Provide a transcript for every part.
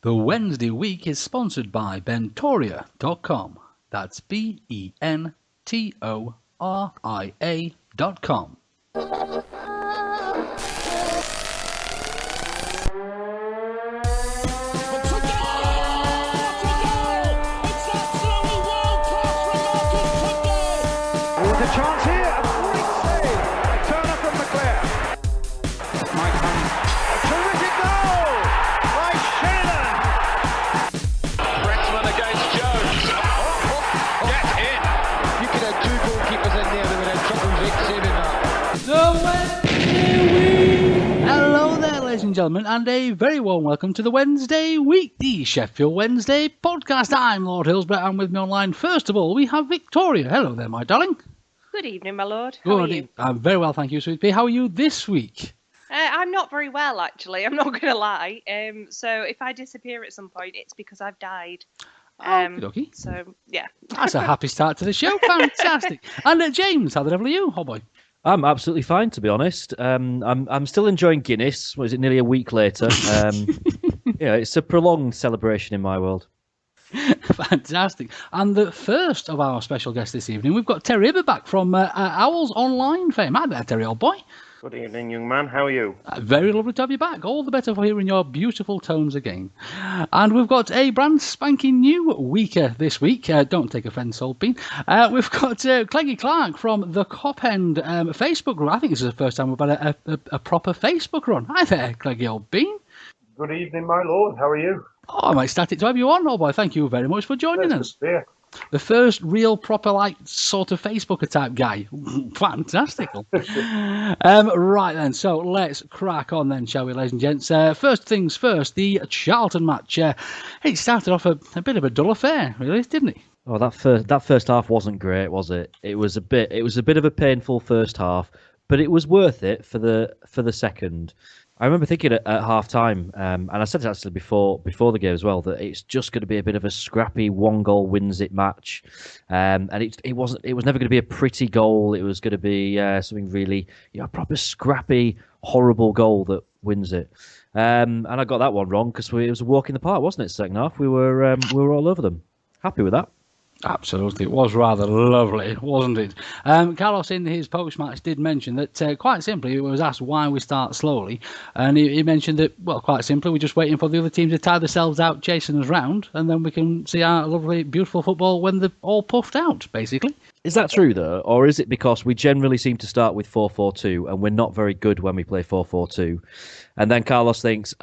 The Wednesday week is sponsored by Bentoria.com. That's BENTORIA.com. There's a chance here, a great save. A turner from McClare. Mike Hunt. A terrific goal by Sheridan. Brexman against Jones. Get in. You could have two goalkeepers in there that would have trouble saving that. Hello there, ladies and gentlemen, and a very warm welcome to the Wednesday week, the Sheffield Wednesday podcast. I'm Lord Hillsborough, and with me online, first of all, we have Victoria. Hello there, my darling. Good evening, my lord. How are you? I'm very well, thank you, Sweet Pea. How are you this week? I'm not very well, actually. I'm not going to lie. So if I disappear at some point, it's because I've died. Okay. So, yeah. That's a happy start to the show. Fantastic. And James, how the devil are you? Oh, boy. I'm absolutely fine, to be honest. I'm still enjoying Guinness. What is it, nearly a week later? Yeah, it's a prolonged celebration in my world. Fantastic. And the first of our special guests this evening, we've got Terry Ibber back from Owls Online fame. Hi there, Terry, old boy. Good evening, young man. How are you? Very lovely to have you back. All the better for hearing your beautiful tones again. And we've got a brand spanking new weeker this week. Don't take offence, old bean. We've got Cleggy Clark from the Cop End Facebook group. I think this is the first time we've had a proper Facebook run. Hi there, Cleggy, old bean. Good evening, my lord. How are you? Oh, I'm ecstatic to have you on, old boy. Thank you very much for joining us. The first real proper, sort of Facebooker type guy. Fantastic. Right then, so let's crack on then, shall we, ladies and gents? First things first, the Charlton match. It started off a bit of a dull affair, really, didn't it? Oh, that first half wasn't great, was it? It was a bit of a painful first half, but it was worth it for the second. I remember thinking at half time, and I said it actually before the game as well, that it's just going to be a bit of a scrappy one goal wins it match, and it was never going to be a pretty goal. It was going to be something really, a proper scrappy, horrible goal that wins it. And I got that one wrong because it was a walk in the park, wasn't it? Second half, we were all over them. Happy with that. Absolutely, it was rather lovely, wasn't it? Carlos, in his post-match, did mention that, quite simply, he was asked why we start slowly, and he mentioned that, well, quite simply, we're just waiting for the other team to tire themselves out chasing us round, and then we can see our lovely, beautiful football when they're all puffed out, basically. Is that true, though, or is it because we generally seem to start with 4-4-2, and we're not very good when we play 4-4-2, and then Carlos thinks,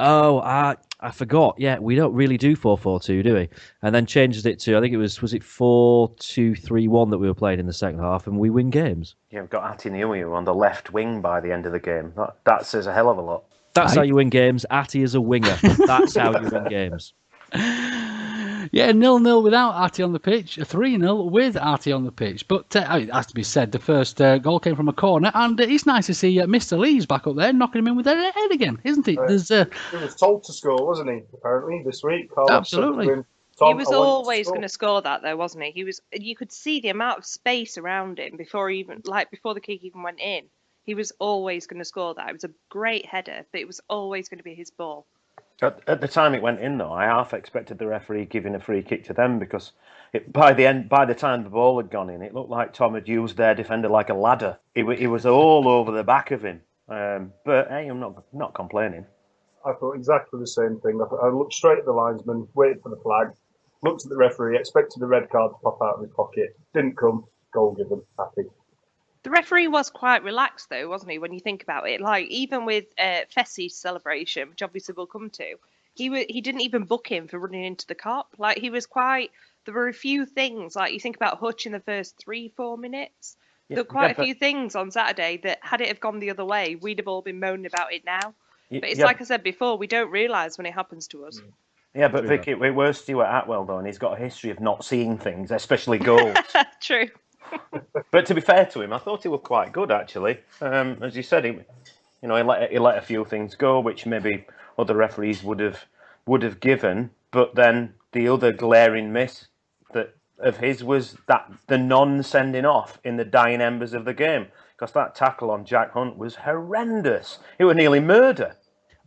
I forgot. Yeah, we don't really do 4-4-2, do we? And then changes it to, I think it was it 4-2-3-1 that we were playing in the second half, and we win games. Yeah, we've got Atiniu on the left wing by the end of the game. That says a hell of a lot. That's how you win games. Atty is a winger. That's how you win games. Yeah, 0-0 without Atty on the pitch, 3-0 with Atty on the pitch. But it has to be said, the first goal came from a corner, and it's nice to see Mr. Lee's back up there, knocking him in with their head again, isn't it? He was told to score, wasn't he, apparently, this week? Absolutely. He was always going to score that, though, wasn't he? You could see the amount of space around him before the kick even went in. He was always going to score that. It was a great header, but it was always going to be his ball. At the time it went in, though, I half expected the referee giving a free kick to them because by the time the ball had gone in, it looked like Tom had used their defender like a ladder. It was all over the back of him. But hey, I'm not complaining. I thought exactly the same thing. I looked straight at the linesman, waited for the flag, looked at the referee, expected the red card to pop out of his pocket. Didn't come. Goal given. Happy. The referee was quite relaxed, though, wasn't he, when you think about it? Even with Fessie's celebration, which obviously we'll come to, he didn't even book him for running into the cop. He was quite... There were a few things, you think about Hutch in the first 3-4 minutes. There were quite a few things on Saturday that, had it have gone the other way, we'd have all been moaning about it now. But it's like I said before, we don't realise when it happens to us. Yeah, but Vicky, we're Stuart Atwell, though, and he's got a history of not seeing things, especially goals. True. But to be fair to him, I thought he was quite good, actually. As you said, he let a few things go, which maybe other referees would have given. But then the other glaring miss of his was the non-sending off in the dying embers of the game, because that tackle on Jack Hunt was horrendous. It was nearly murder.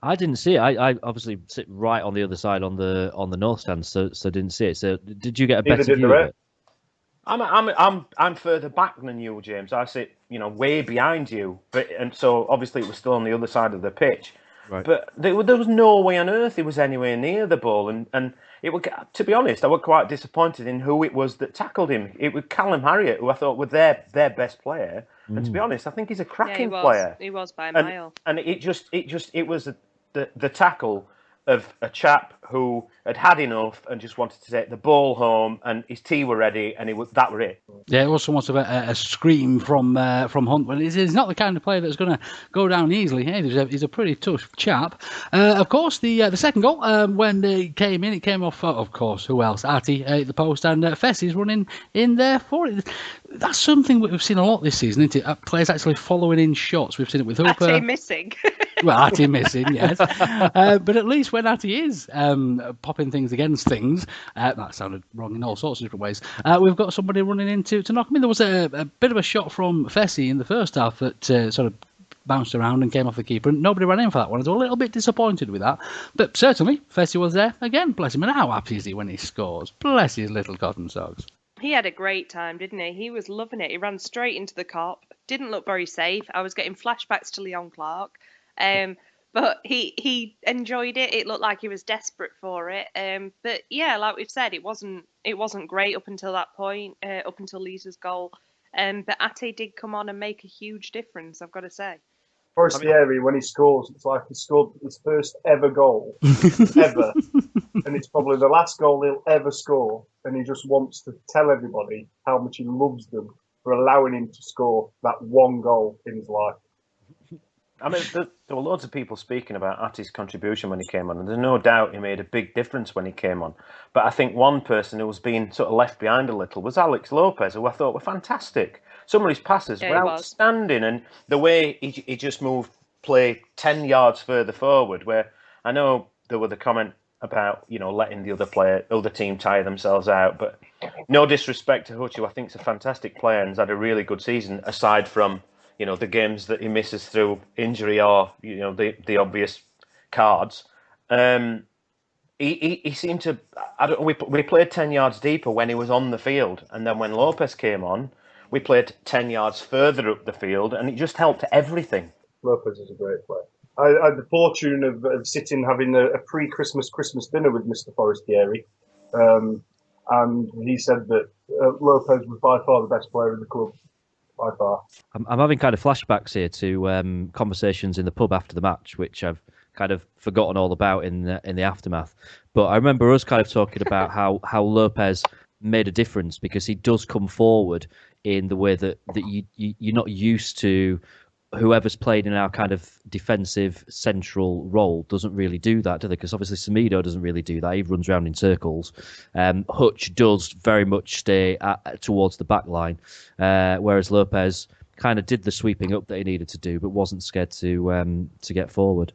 I didn't see it. I obviously sit right on the other side on the north stand, so didn't see it. So did you get a Neither better did view the of rest. it? I'm further back than you, James. I sit, way behind you. And so obviously it was still on the other side of the pitch. Right. But there was no way on earth he was anywhere near the ball. And it would, to be honest, I was quite disappointed in who it was that tackled him. It was Callum Harriott, who I thought was their best player. And to be honest, I think he's a cracking player. He was by a mile. And it was the tackle of a chap who had enough and just wanted to take the ball home, and his tea were ready, and that were it. Yeah, it was somewhat of a scream from Hunt, but he's not the kind of player that's going to go down easily. Hey, he's a pretty tough chap. Of course, the second goal, when it came in, it came off, of course, who else? Artie at the post, and Fessie's running in there for it. That's something we've seen a lot this season, isn't it? Players actually following in shots. We've seen it with Hooper. Artie missing. Well, Artie missing, yes. But at least when Artie is popping things against things, that sounded wrong in all sorts of different ways, we've got somebody running in to knock him in. There was a bit of a shot from Fessy in the first half that sort of bounced around and came off the keeper, and nobody ran in for that one. I was a little bit disappointed with that. But certainly, Fessy was there again, bless him. And how happy is he when he scores? Bless his little cotton socks. He had a great time, didn't he? He was loving it. He ran straight into the cop. Didn't look very safe. I was getting flashbacks to Leon Clark. But he enjoyed it. It looked like he was desperate for it. But yeah, like we've said, it wasn't great up until that point, up until Lisa's goal. But Ate did come on and make a huge difference, I've got to say. Forestieri, when he scores, it's like he scored his first ever goal, ever. And it's probably the last goal he'll ever score. And he just wants to tell everybody how much he loves them for allowing him to score that one goal in his life. I mean, there were loads of people speaking about Ate's contribution when he came on, and there's no doubt he made a big difference when he came on. But I think one person who was being sort of left behind a little was Alex Lopez, who I thought were fantastic. Some of his passes were outstanding, and the way he just moved play 10 yards further forward, where I know there was the comment about, letting the other team tire themselves out, but no disrespect to Hutch, who I think is a fantastic player and has had a really good season, aside from the games that he misses through injury or, the obvious cards. He seemed to... we played 10 yards deeper when he was on the field. And then when Lopez came on, we played 10 yards further up the field, and it just helped everything. Lopez is a great player. I had the fortune of sitting having a pre-Christmas dinner with Mr. Forestieri. And he said that Lopez was by far the best player in the club. By far. I'm having kind of flashbacks here to conversations in the pub after the match, which I've kind of forgotten all about in the aftermath. But I remember us kind of talking about how Lopez made a difference, because he does come forward in the way that you're not used to. Whoever's played in our kind of defensive central role doesn't really do that, do they? Because obviously Semedo doesn't really do that. He runs around in circles. Hutch does very much stay towards the back line, whereas Lopez kind of did the sweeping up that he needed to do, but wasn't scared to get forward.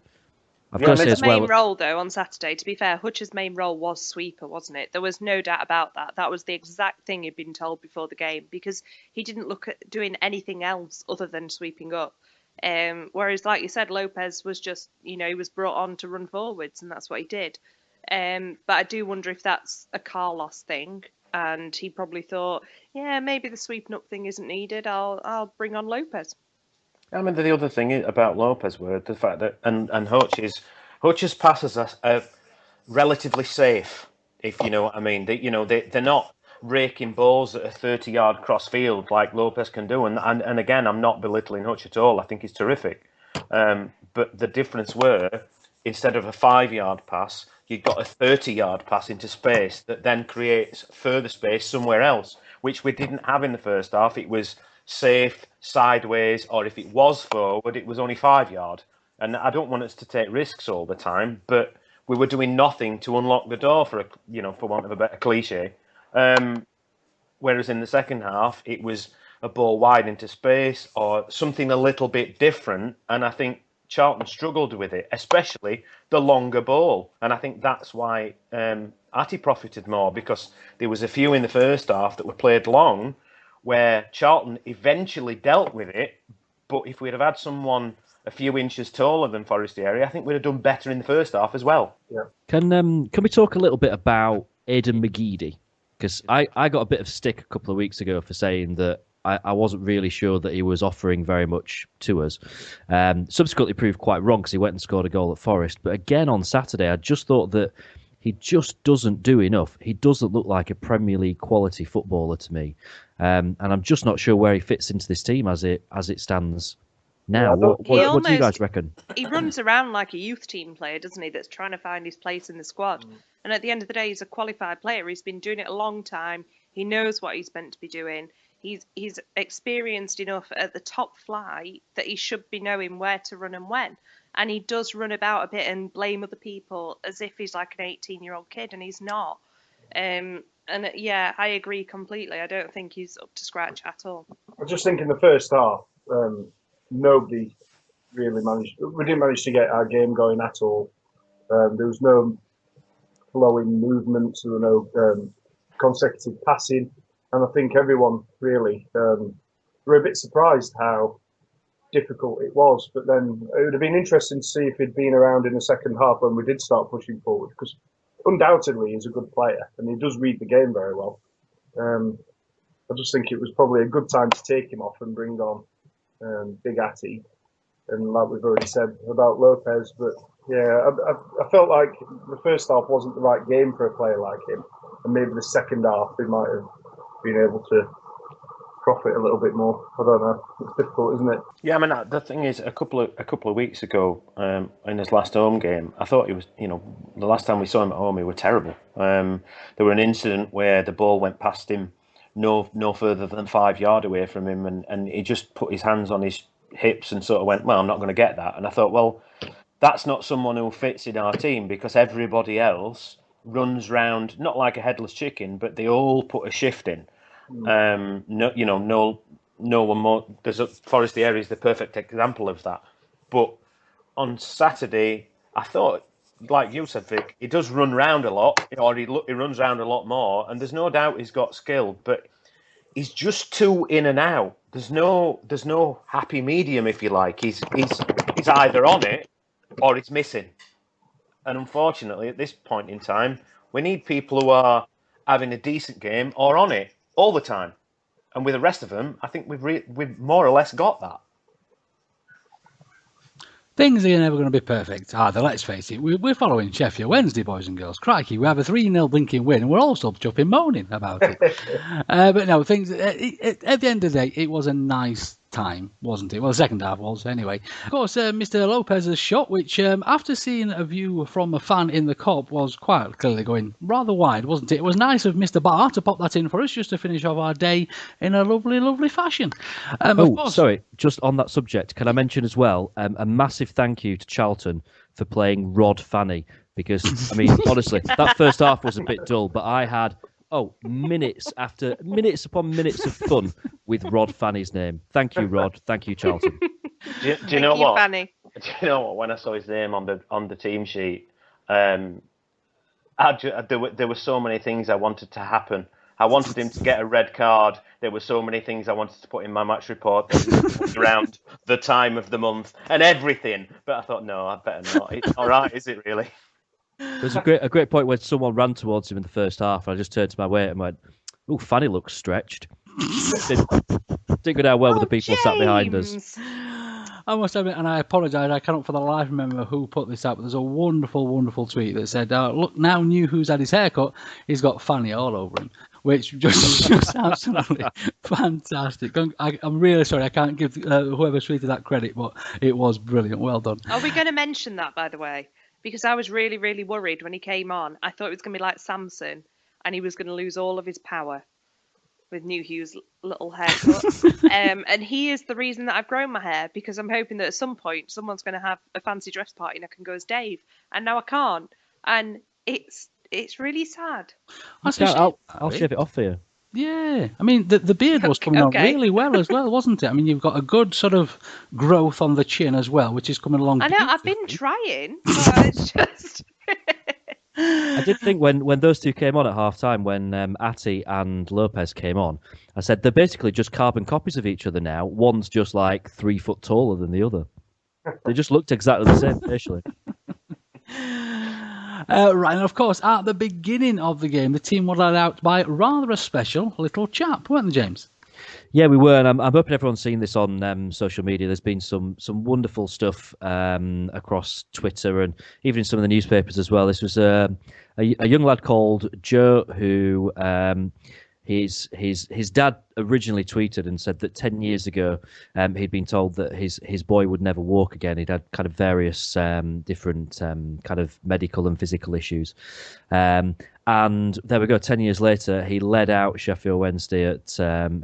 I've got to say as well. His main role, though, on Saturday, to be fair, Hutch's main role was sweeper, wasn't it? There was no doubt about that. That was the exact thing he'd been told before the game, because he didn't look at doing anything else other than sweeping up. Whereas, like you said, Lopez was just, he was brought on to run forwards, and that's what he did. But I do wonder if that's a Carlos thing, and he probably thought, yeah, maybe the sweeping up thing isn't needed. I'll bring on Lopez. I mean, the other thing about Lopez were the fact that, and Hutch's passes are relatively safe, if you know what I mean. They're not raking balls at a 30-yard cross field like Lopez can do. And again, I'm not belittling Hutch at all. I think he's terrific. But the difference were, instead of a 5-yard pass, you've got a 30-yard pass into space that then creates further space somewhere else, which we didn't have in the first half. It was safe, sideways, or if it was forward, it was only 5 yard. And I don't want us to take risks all the time, but we were doing nothing to unlock the door, for want of a better cliche. Whereas in the second half, it was a ball wide into space or something a little bit different. And I think Charlton struggled with it, especially the longer ball. And I think that's why Ate profited more, because there was a few in the first half that were played long, where Charlton eventually dealt with it. But if we'd have had someone a few inches taller than Forestieri, I think we'd have done better in the first half as well. Yeah. Can we talk a little bit about Aidan McGeady? Because I got a bit of stick a couple of weeks ago for saying that I wasn't really sure that he was offering very much to us. Subsequently proved quite wrong because he went and scored a goal at Forest. But again on Saturday, I just thought that he just doesn't do enough. He doesn't look like a Premier League quality footballer to me. And I'm just not sure where he fits into this team as it stands now. What do you guys reckon? He runs around like a youth team player, doesn't he, that's trying to find his place in the squad. And at the end of the day, he's a qualified player. He's been doing it a long time. He knows what he's meant to be doing. He's experienced enough at the top flight that he should be knowing where to run and when. And he does run about a bit and blame other people as if he's like an 18-year-old kid, and he's not. Yeah, I agree completely. I don't think he's up to scratch at all. I just think in the first half, nobody really managed. We didn't manage to get our game going at all. There was no flowing movements. There were no consecutive passing. And I think everyone really were a bit surprised how difficult it was. But then it would have been interesting to see if he'd been around in the second half when we did start pushing forward, because undoubtedly he's a good player and he does read the game very well. I just think it was probably a good time to take him off and bring on Big Atty. And like we've already said about Lopez, but yeah, I felt like the first half wasn't the right game for a player like him. And maybe the second half we might have been able to profit a little bit more. I don't know. It's difficult, isn't it? Yeah, I mean, the thing is, a couple of weeks ago, in his last home game, I thought he was, the last time we saw him at home, he were terrible. There were an incident where the ball went past him, no further than 5 yards away from him, and he just put his hands on his hips and sort of went, well, I'm not going to get that. And I thought, well, that's not someone who fits in our team, because everybody else runs round, not like a headless chicken, but they all put a shift in. No one more. Forestieri is the perfect example of that. But on Saturday, I thought, like you said, Vic, he does run round a lot, or he runs round a lot more, and there's no doubt he's got skill, but he's just too in and out. There's no happy medium, if you like. He's either on it or he's missing. And unfortunately, at this point in time, we need people who are having a decent game or on it all the time. And with the rest of them, I think we've more or less got that. Things are never going to be perfect either, let's face it. We're following Sheffield Wednesday, boys and girls. Crikey, we have a 3-0 blinking win, and we're all still chuffing moaning about it. But no, things at the end of the day, it was a nice time, wasn't it? Well, the second half was, anyway. Of course, Mr. Lopez's shot, which after seeing a view from a fan in the Cop, was quite clearly going rather wide, wasn't it? It was nice of Mr. Barr to pop that in for us just to finish off our day in a lovely, lovely fashion. Of course, sorry, just on that subject, can I mention as well a massive thank you to Charlton for playing Rod Fanny, because, I mean, honestly, that first half was a bit dull, but I had minutes upon minutes of fun with Rod Fanny's name. Thank you, Rod. Thank you, Charlton. Do you know what? Fanny. Do you know what? When I saw his name on the team sheet, there were so many things I wanted to happen. I wanted him to get a red card. There were so many things I wanted to put in my match report around the time of the month and everything. But I thought, no, I better not. It's all right, is it really? There's a great point where someone ran towards him in the first half, and I just turned to my weight and went, "Oh, Fanny looks stretched." Didn't go down well with the people sat behind us. I must admit, and I apologise, I cannot for the life remember who put this up, but there's a wonderful, wonderful tweet that said, look, now New who's had his haircut, he's got Fanny all over him, which just absolutely fantastic. I'm really sorry, I can't give whoever tweeted that credit, but it was brilliant. Well done. Are we going to mention that, by the way? Because I was really, really worried when he came on. I thought it was going to be like Samson, and he was going to lose all of his power with New Hugh's little haircut. And he is the reason that I've grown my hair, because I'm hoping that at some point someone's going to have a fancy dress party and I can go as Dave. And now I can't. And it's really sad. I'll shave it off for you. Yeah, I mean, the beard was coming on really well as well, wasn't it? I mean, you've got a good sort of growth on the chin as well, which is coming along. I know, I've been trying, but it's just... I did think when those two came on at half-time, when Atty and Lopez came on, I said they're basically just carbon copies of each other now. One's just like 3 foot taller than the other. They just looked exactly the same facially. Right, and of course, at the beginning of the game, the team were led out by rather a special little chap, weren't they, James? Yeah, we were, and I'm hoping everyone's seen this on social media. There's been some wonderful stuff across Twitter and even in some of the newspapers as well. This was a young lad called Joe who his dad originally tweeted and said that 10 years ago he'd been told that his boy would never walk again. He'd had kind of various different kind of medical and physical issues. And there we go. 10 years later, he led out Sheffield Wednesday at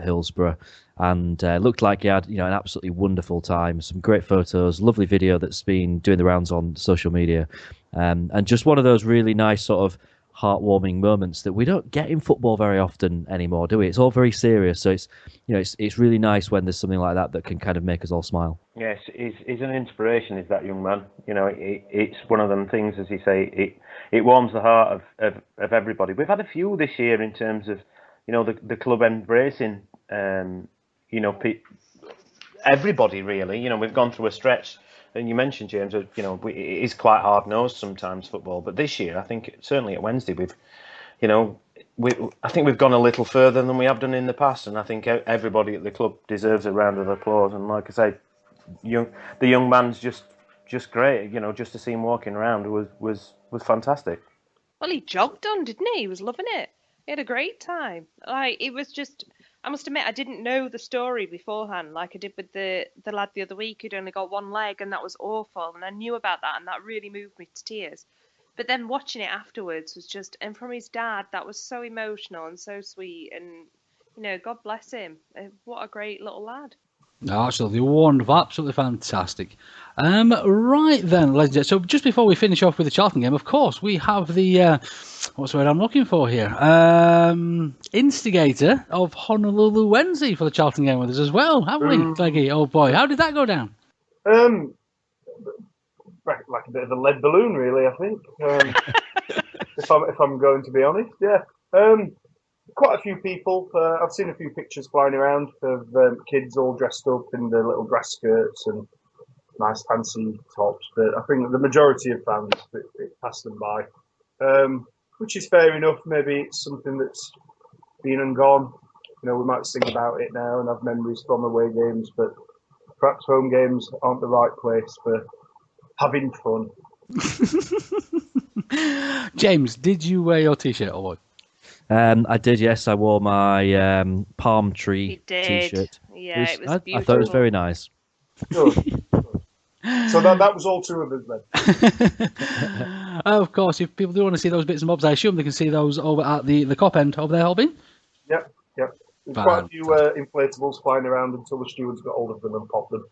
Hillsborough, and looked like he had an absolutely wonderful time. Some great photos, lovely video that's been doing the rounds on social media, and just one of those really nice sort of heartwarming moments that we don't get in football very often anymore, do we? It's all very serious, so it's really nice when there's something like that can kind of make us all smile. Yes, he's an inspiration, is that young man. It's one of them things, as you say, it warms the heart of everybody. We've had a few this year in terms of, the club embracing, everybody really. We've gone through a stretch, and you mentioned, James, it is quite hard-nosed sometimes, football. But this year, I think certainly at Wednesday, I think we've gone a little further than we have done in the past, and I think everybody at the club deserves a round of applause. And like I say, the young man's just great. Just to see him walking around was fantastic. Well, he jogged on, didn't he? He was loving it. He had a great time. It was just, I must admit, I didn't know the story beforehand, like I did with the lad the other week who'd only got one leg, and that was awful. And I knew about that, and that really moved me to tears. But then watching it afterwards was just, and from his dad, that was so emotional and so sweet. And, God bless him. What a great little lad. Absolutely wonderful, absolutely fantastic. Right then, ladies and gentlemen. So just before we finish off with the Charlton game, of course, we have the what's the word I'm looking for here? Instigator of Honolulu Wednesday for the Charlton game with us as well, haven't we, Cleggy? Oh boy, how did that go down? Like a bit of a lead balloon, really. I think, if I'm going to be honest, yeah. Quite a few people. I've seen a few pictures flying around of kids all dressed up in their little dress skirts and nice fancy tops. But I think the majority of fans, it passed them by, which is fair enough. Maybe it's something that's been and gone. We might think about it now and have memories from away games, but perhaps home games aren't the right place for having fun. James, did you wear your T-shirt or what? I did, yes. I wore my palm tree T-shirt. Yeah, it was beautiful. I thought it was very nice. Good. So that was all two of us then. Of course, if people do want to see those bits and bobs, I assume they can see those over at the cop end over there, Holbein? Yep. There's quite a few inflatables flying around until the stewards got hold of them and popped them.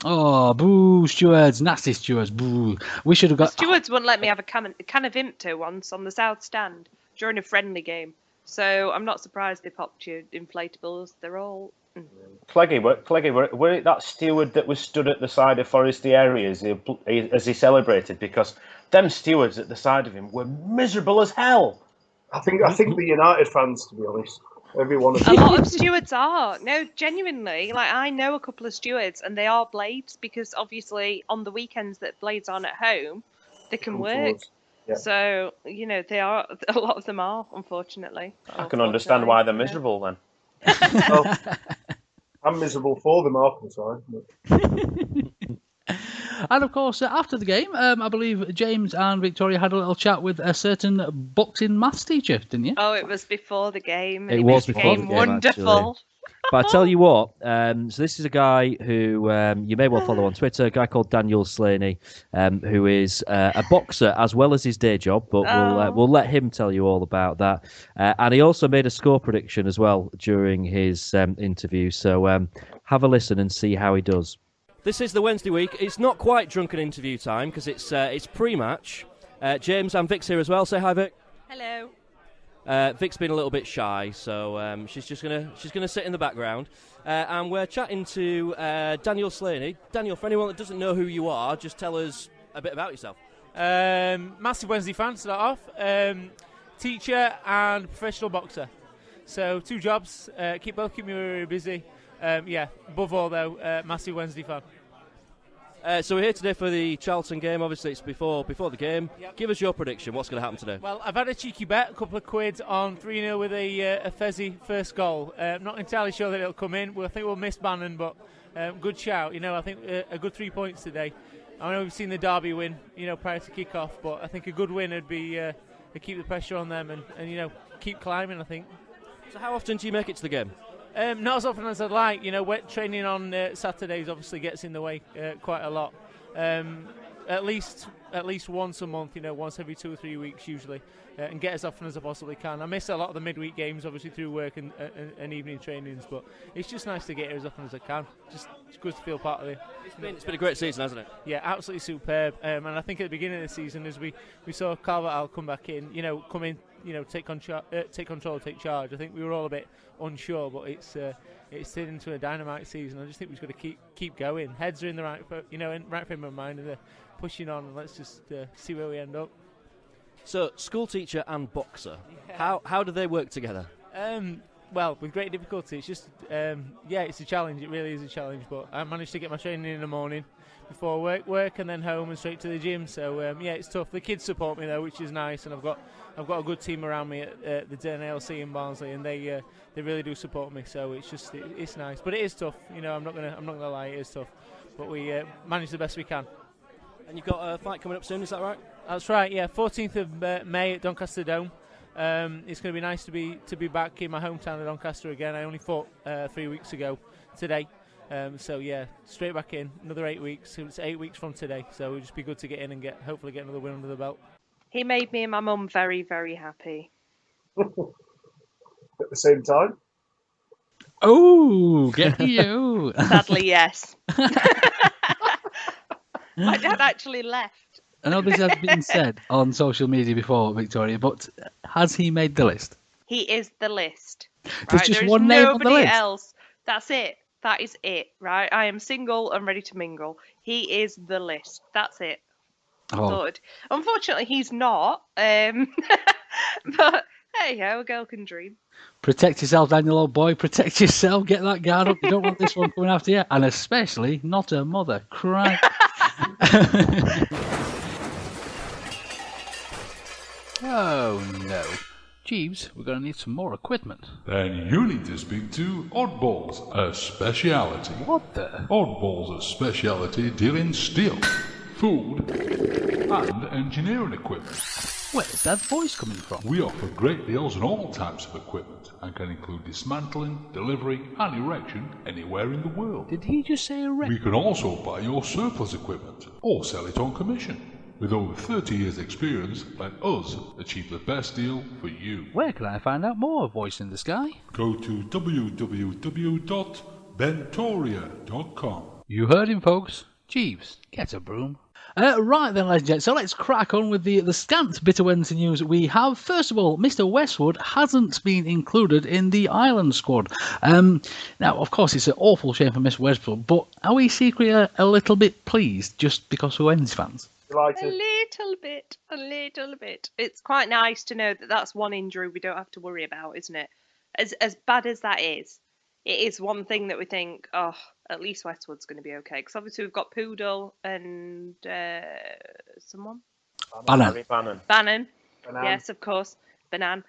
Oh, boo, stewards, nasty stewards, boo. We should have got... The stewards wouldn't let me have a can of Vimto once on the South Stand during a friendly game. So I'm not surprised they popped your inflatables. They're all... Cleggy, were it that steward that was stood at the side of Forestry area as he celebrated? Because them stewards at the side of him were miserable as hell. I think the United fans, to be honest. Every one of them. A lot of stewards are. No, genuinely. I know a couple of stewards, and they are Blades, because obviously on the weekends that Blades aren't at home, they can work. Yeah. So, they are. A lot of them are, unfortunately. I can understand why they're miserable then. Well, I'm miserable for them half the time. And of course, after the game, I believe James and Victoria had a little chat with a certain boxing maths teacher, didn't you? Oh, it was before the game. It was before the game, wonderful. Actually. But I tell you what, so this is a guy who you may well follow on Twitter, a guy called Daniel Slaney, who is a boxer as well as his day job, but we'll let him tell you all about that. And he also made a score prediction as well during his interview, so have a listen and see how he does. This is the Wednesday week. It's not quite drunken interview time because it's pre-match. James and Vic's here as well. Say hi, Vic. Hello. Vic's been a little bit shy, so she's just gonna sit in the background, and we're chatting to Daniel Slaney. Daniel, for anyone that doesn't know who you are, just tell us a bit about yourself. Massive Wednesday fan to start off. Teacher and professional boxer. So 2 jobs. Keep me very busy. Above all though, massive Wednesday fan. So we're here today for the Charlton game. Obviously, it's before the game. Yep. Give us your prediction. What's going to happen today? Well, I've had a cheeky bet, a couple of quid on 3-0 with a Fezzi first goal. Not entirely sure that it'll come in. I think we'll miss Bannon, but good shout. I think a good 3 points today. I know we've seen the Derby win, prior to kick-off, but I think a good win would be to keep the pressure on them and keep climbing, I think. So how often do you make it to the game? Not as often as I'd like. Wet training on Saturdays obviously gets in the way quite a lot. At least once a month, once every 2 or 3 weeks usually, and get as often as I possibly can. I miss a lot of the midweek games, obviously through work and evening trainings, but it's just nice to get here as often as I can. It's good to feel part of it. It's been a great season, hasn't it? Yeah, absolutely superb. And I think at the beginning of the season, as we saw Calvert-Lewin come back in, come in, take control, take charge. I think we were all a bit unsure, but it's turned into a dynamite season. I just think we've got to keep going. Heads are in the right, in right frame of mind, and they're pushing on. And let's just see where we end up. So, school teacher and boxer, how do they work together? Well, with great difficulty. It's just, it's a challenge. It really is a challenge. But I managed to get my training in the morning before work, and then home and straight to the gym. So it's tough. The kids support me though, which is nice, and I've got a good team around me at the Den ALC in Barnsley, and they really do support me. So it's nice, but it is tough. I'm not gonna lie, it is tough. But we manage the best we can. And you've got a fight coming up soon, is that right? That's right. Yeah, 14th of May at Doncaster Dome. It's going to be nice to be back in my hometown of Doncaster again. I only fought 3 weeks ago today. So straight back in, another 8 weeks. It's 8 weeks from today, so it'll just be good to get in and hopefully get another win under the belt. He made me and my mum very, very happy. At the same time? Oh, get you. Sadly, yes. My dad actually left. I know this has been said on social media before, Victoria, but has he made the list? He is the list. There's just one name on the nobody list. else. That's it. That is it, right? I am single and ready to mingle. He is the list. That's it. Oh. Good. Unfortunately, he's not. But hey, a girl can dream. Protect yourself, Daniel, old boy. Protect yourself. Get that guard up. You don't want this one coming after you. And especially not a mother. Cry. Oh, no. Jeeves, we're going to need some more equipment. Then you need to speak to Oddballs, a speciality. What the? Oddballs, a speciality deal in steel, food, and engineering equipment. Where's that voice coming from? We offer great deals on all types of equipment and can include dismantling, delivery, and erection anywhere in the world. Did he just say erect? We can also buy your surplus equipment or sell it on commission. With over 30 years' experience, let us achieve the best deal for you. Where can I find out more, Voice in the Sky? Go to www.bentoria.com. You heard him, folks. Jeeves, get a broom. Right then, ladies and gents, so let's crack on with the scant bit of Wednesday news we have. First of all, Mr. Westwood hasn't been included in the Ireland squad. Now, of course, it's an awful shame for Mr. Westwood, but are we secretly a little bit pleased just because we're Wednesday fans? A little bit. It's quite nice to know that that's one injury we don't have to worry about, isn't it? As bad as that is, it is one thing that we think, oh, at least Westwood's going to be okay. Because obviously we've got Poodle and someone? Bannon. Yes, of course. Banan.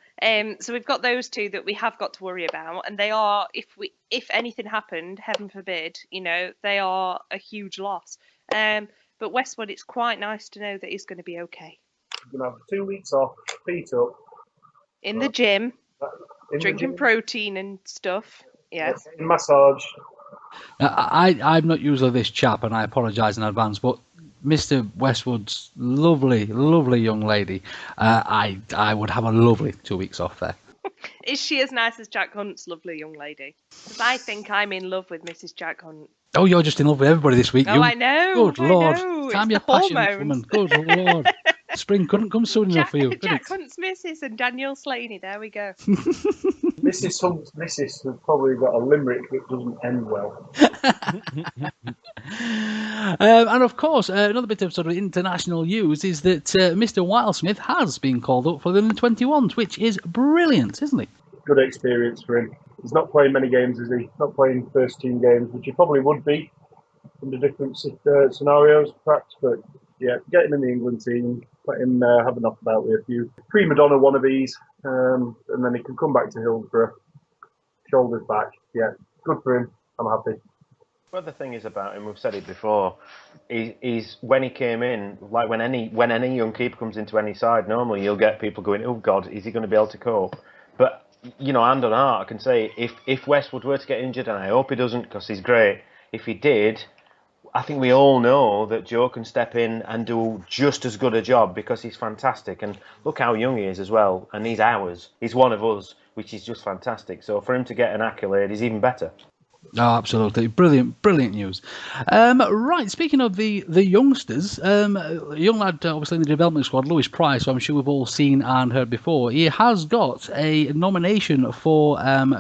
So we've got those two that we have got to worry about. And they are, if anything happened, heaven forbid, they are a huge loss. But Westwood, it's quite nice to know that he's going to be okay. You're going to have 2 weeks off, feet up. In the gym, drinking gym. protein and stuff. Yes. Massage. I'm not usually this chap, and I apologise in advance, but Mr. Westwood's lovely, lovely young lady, I would have a lovely 2 weeks off there. Is she as nice as Jack Hunt's lovely young lady? Because I think I'm in love with Mrs. Jack Hunt. Oh, you're just in love with everybody this week. Oh, I know. Good Lord. Know. Time it's your passion, woman. Good Lord. Spring couldn't come soon enough for you. Jack Hunt's Mrs. and Daniel Slaney. There we go. Mrs. Hunt's Mrs. has probably got a limerick that doesn't end well. And of course, another bit of sort of international news is that Mr. Wildsmith has been called up for the under-21s, which is brilliant, isn't it? Good experience for him. He's not playing many games, is he? Not playing first team games, which he probably would be. under different scenarios, perhaps. But yeah, get him in the England team, let him have a knockabout with a few prima donna wannabes, and then he can come back to Hillsborough, shoulders back. Yeah, good for him. I'm happy. Well, the thing is about him, we've said it before, he's when he came in, like when any young keeper comes into any side, normally you'll get people going, oh God, is he going to be able to cope? But, you know, hand on heart, I can say, if Westwood were to get injured, and I hope he doesn't because he's great, if he did, I think we all know that Joe can step in and do just as good a job because he's fantastic. And look how young he is as well, and he's ours. He's one of us, which is just fantastic. So for him to get an accolade is even better. Oh, absolutely. Brilliant news. Right, speaking of the youngsters, a young lad, obviously in the development squad, Lewis Price, who I'm sure we've all seen and heard before, he has got a nomination for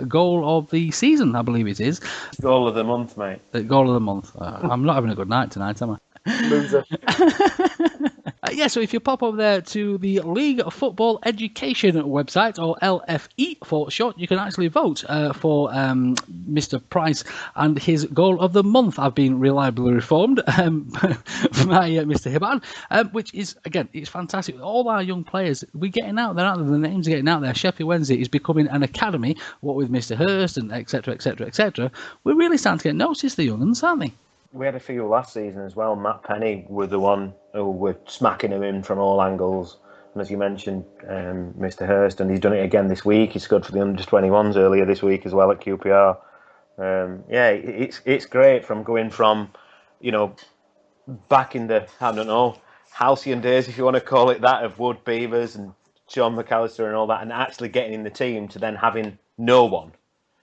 Goal of the Season, I believe it is. Goal of the month, mate. Goal of the month. I'm not having a good night tonight, am I? Loser. Yeah, so if you pop over there to the League Football Education website, or LFE for short, you can actually vote for Mr. Price and his Goal of the Month. I've been reliably reformed by Mr. Hibbard, which is, again, it's fantastic. All our young players, we're getting out there, aren't they? The names are getting out there. Sheffield Wednesday is becoming an academy, what with Mr. Hurst and etc., etc., etc. We're really starting to get noticed, the young ones, aren't they? We had a few last season as well. Matt Penny were the one who were smacking him in from all angles. And as you mentioned, Mr. Hurst, and he's done it again this week. He scored for the under-21s earlier this week as well at QPR. Yeah, it's great from going from, you know, back in the, I don't know, halcyon days, if you want to call it that, of Wood Beavers and Sean McAllister and all that, and actually getting in the team to then having no one,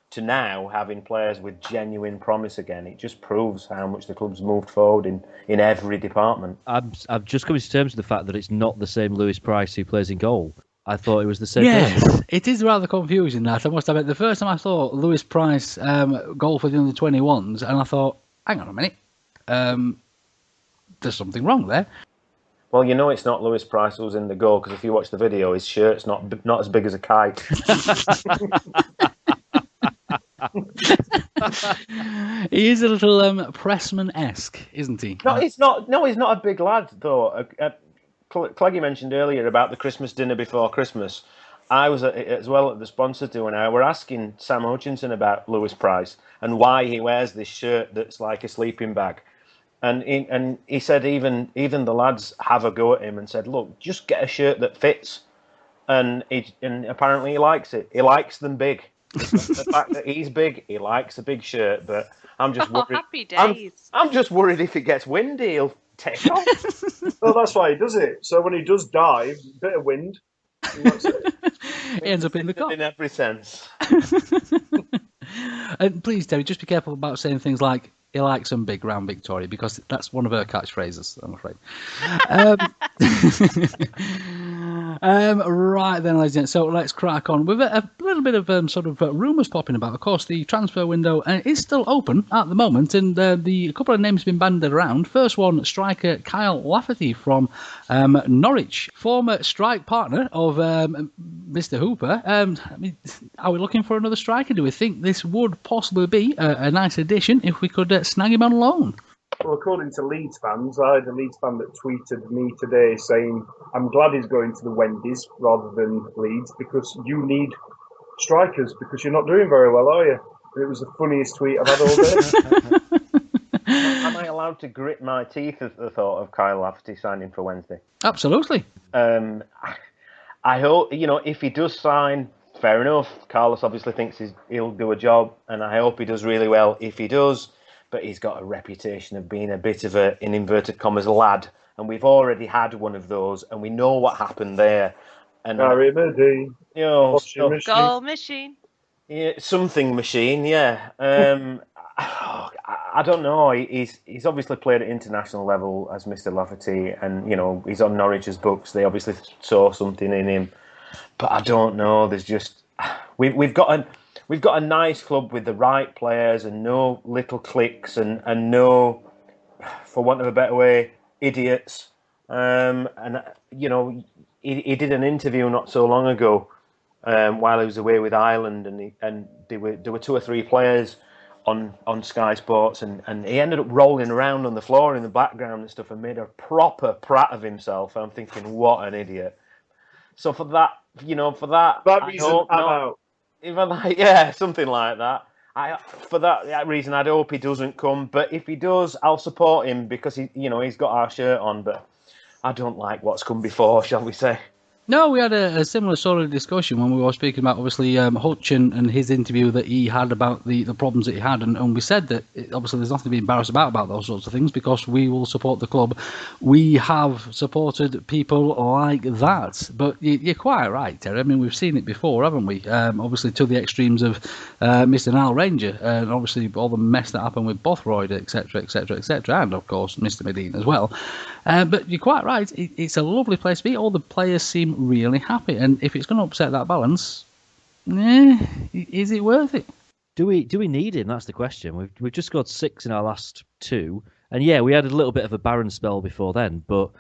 to now having players with genuine promise again. It just proves how much the club's moved forward in every department. I've just come to terms with the fact that it's not the same Lewis Price who plays in goal. I thought it was the same person. It is rather confusing, that, I must admit. The first time I saw Lewis Price goal for the under-21s, and I thought, hang on a minute, there's something wrong there. Well, you know it's not Lewis Price who's in the goal, because if you watch the video, his shirt's not as big as a kite. He is a little Pressman-esque, isn't he? No, he's not. No, he's not a big lad though. Cleggy mentioned earlier about the Christmas dinner before Christmas. I was as well at the sponsor do, and I were asking Sam Hutchinson about Lewis Price and why he wears this shirt that's like a sleeping bag. And he said even the lads have a go at him and said, look, just get a shirt that fits. And apparently he likes it. He likes them big. The fact that he's big, he likes a big shirt, but I'm just worried. Happy days. I'm just worried if it gets windy, he'll take off. Well, that's why he does it. So when he does dive, a bit of wind, he ends up in the cup. In every sense. And please, Terry, just be careful about saying things like, he likes them big, round Victoria, because that's one of her catchphrases, I'm afraid. Right then, ladies and gentlemen, so let's crack on with a little bit of rumours popping about. Of course, the transfer window is still open at the moment, and a couple of names have been banded around. First one, striker Kyle Lafferty from Norwich, former strike partner of Mr. Hooper. Are we looking for another striker? Do we think this would possibly be a nice addition if we could snag him on loan? Well, according to Leeds fans, I had a Leeds fan that tweeted me today saying, I'm glad he's going to the Wendy's rather than Leeds because you need strikers because you're not doing very well, are you? And it was the funniest tweet I've had all day. Am I allowed to grit my teeth at the thought of Kyle Lafferty signing for Wednesday? Absolutely. I hope, if he does sign, fair enough. Carlos obviously thinks he'll do a job, and I hope he does really well if he does. But he's got a reputation of being a bit of a, in inverted commas, lad. And we've already had one of those, and we know what happened there. And goal machine. Yeah, something machine, yeah. I don't know. He's obviously played at international level as Mr. Lafferty, and he's on Norwich's books. They obviously saw something in him, but I don't know. There's just we've got a nice club with the right players and no little cliques and no, for want of a better way, idiots. He did an interview not so long ago while he was away with Ireland, and there were 2 or 3 players on Sky Sports, and he ended up rolling around on the floor in the background and stuff, and made a proper prat of himself. I'm thinking, what an idiot. So for that, That reason, I'm out. Even like, yeah, something like that. For that reason, I'd hope he doesn't come. But if he does, I'll support him because he's got our shirt on. But I don't like what's come before, shall we say? No, we had a similar sort of discussion when we were speaking about, obviously, Hutch and his interview that he had about the problems that he had. And we said that, obviously, there's nothing to be embarrassed about those sorts of things because we will support the club. We have supported people like that. But you're quite right, Terry. I mean, we've seen it before, haven't we? Obviously, to the extremes of Mr. Nile Ranger and obviously all the mess that happened with Bothroyd, etc., etc., etc., and, of course, Mr. Medina as well. But you're quite right. It's a lovely place to be. All the players seem really happy, and if it's going to upset that balance, is it worth it? Do we need him? That's the question. We've just scored 6 in our last 2, and yeah, we had a little bit of a barren spell before then. But